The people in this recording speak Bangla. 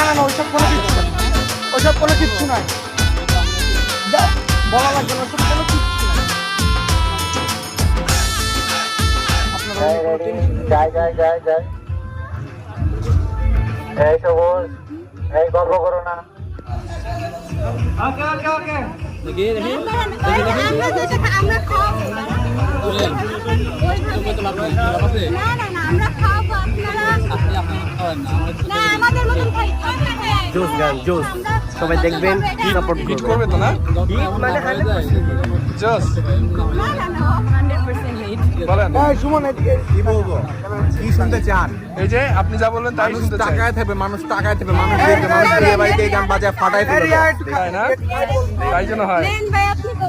না না না ওইসব কোনো কিচ্ছু নাই, ওইসব কোনো কিচ্ছু নাই, বলা লাগবে না, ওইসব কোনো কিচ্ছু নাই। যাই যাই যাই যাই। এই সবুজ, এই গল্প করো না। ওকে ওকে ওকে দেখি দেখি আমরা খাওয়াবো না না না আমরা খাওয়াবো আপনারা না আমাদের মতন খাই জোস গান জোস, সবাই দেখবেন, সাপোর্ট হিট করবে তো না? মানে 100% জোস না না না 100% হিট বলেন। এই সুমন এদিকে কি বলবো কি শুনতে চান? এই যে আপনি যা বললেন তাই মানুষ শুনতে চাই। টাকায় থাকবে, মানুষ টাকায় থাকবে, মানুষ দেখবে, মানুষ বিয়ে বাড়িতে এই গান বাজায় ফাটাই ফেলবে। তাই না? তাই জন্য হয়। নেন ভাই আপনি কই